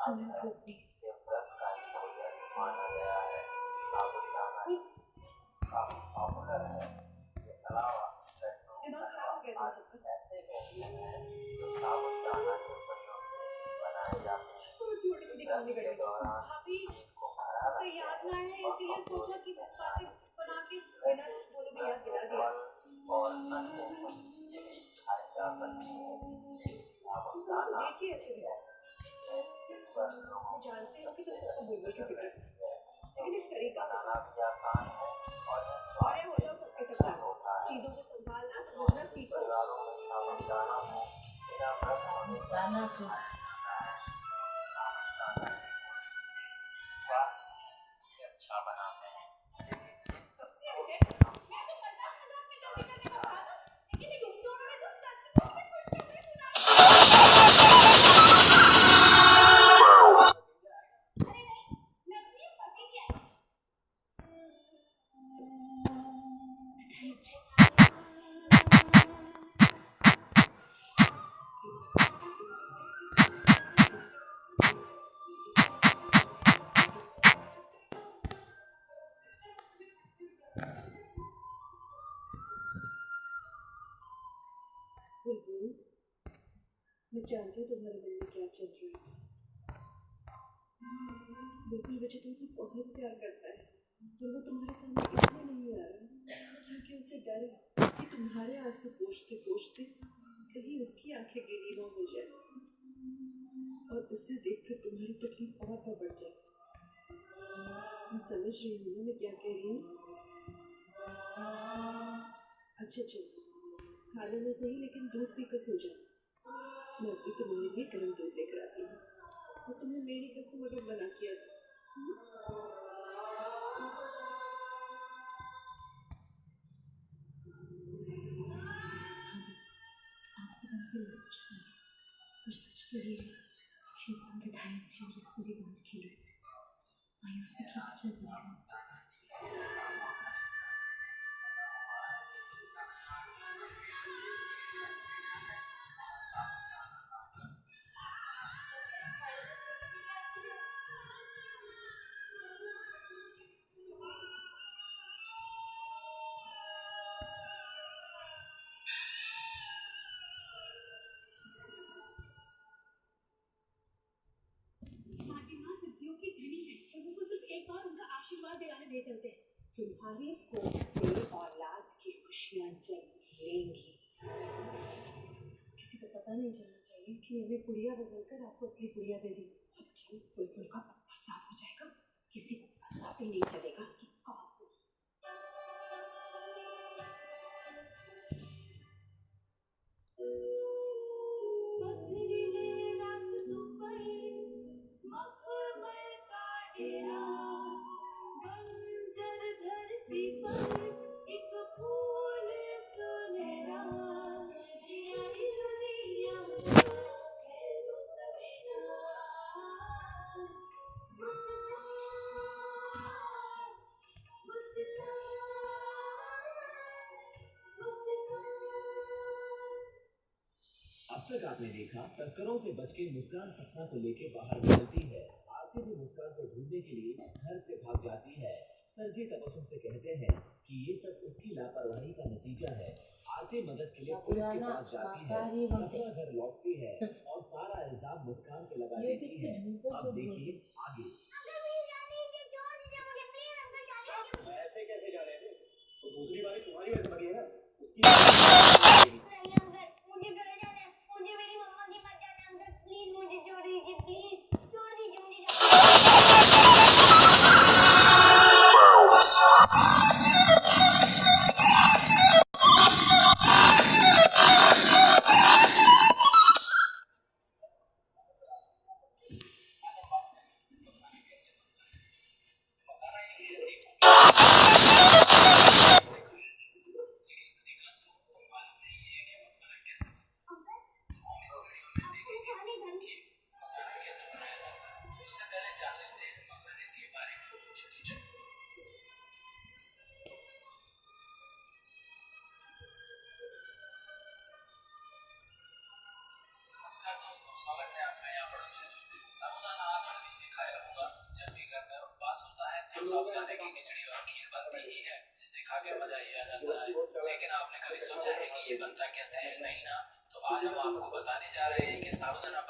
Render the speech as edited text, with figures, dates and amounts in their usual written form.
हमें भूख नहीं। माना गया है साबुदाना काफी पॉपुलर है। इसके अलावा ऐसे व्यंजन हैं जो साबुदाना के प्रयोग से बनाए जाते हैं। गर्मी के दौरान पेट को भरा रखते हैं और कमजोरी में और अन्य कुछ चीजें भी खाई जा सकती हैं। साबुदाना एक ऐसी चीज है जिस पर लोगों को सबसे अच्छी नजर रहती है, क्योंकि बनाना भी आसान है और यह स्वाद में अच्छा होता है। परिवारों में साबुदाना को बिना व्रत होने पर खाया जाता है। साबुदाना स्वास्थ्य भी अच्छा बनाते हैं। मैं जानती हूँ तुम्हारे मन में क्या चल रहा है। बिल्कुल मुझे तुमसे बहुत प्यार करता है, पर वो तुम्हारे सामने इसलिए नहीं आ रहा क्योंकि उसे डर है कि तुम्हारे आंसू पोंछते पोंछते कहीं उसकी आंखें गीली ना हो जाए और उसे देखकर तुम्हारी तकलीफ और बढ़ जाए। तुम समझ रही हो ना मैं क्या कह रही हूँ? अच्छा चलो, खाना में सही लेकिन दूध पीकर सो जाओ। मैं अभी तुम्हारे लिए गर्म दूध लेकर आती हूँ और तुम्हें मेरी कसम अगर बना किया तो आपसे हमसे लड़ चुकी है, पर सच तो ये है कि विधायक जी और इस पूरी बात के लिए मायूसी की वजह से आशीर्वाद दिलाने ले चलते हैं। तुम्हारी कोख से औलाद की खुशियां जब लेंगी, किसी को पता नहीं चलना चाहिए कि मैंने पुड़िया बदलकर आपको असली पुड़िया दे दी। जब बुलबुल का पत्ता साफ हो जाएगा, किसी को पता भी नहीं चलेगा कि कौन। अब तक आपने देखा तस्करों से बच के मुस्कान सपना को लेके बाहर निकलती है। आरती भी मुस्कान को ढूंढने के लिए घर से भाग जाती है। सरजी तबस्सुम से कहते हैं कि ये सब उसकी लापरवाही का नतीजा है। आरती मदद के लिए पुलिस के पास जाती है। सपना घर लौटती है और सारा इल्जाम मुस्कान पे लगा देती है। अब देखिए आगे। ऐसे कैसे जा रहे हैं? तो दूसरी बारी तुम्हारी वजह से बनी है ना, उसकी नया प्रोडक्शन। साबूदाना आप सभी ने खाया होगा, जब भी घर में उपवास होता है तो साबूदाने की खिचड़ी और खीर बनती ही है, जिसे खा के मजा ही आ जाता है। लेकिन आपने कभी सोचा है कि ये बनता कैसे है? नहीं ना? तो आज हम आपको बताने जा रहे हैं कि साबूदाना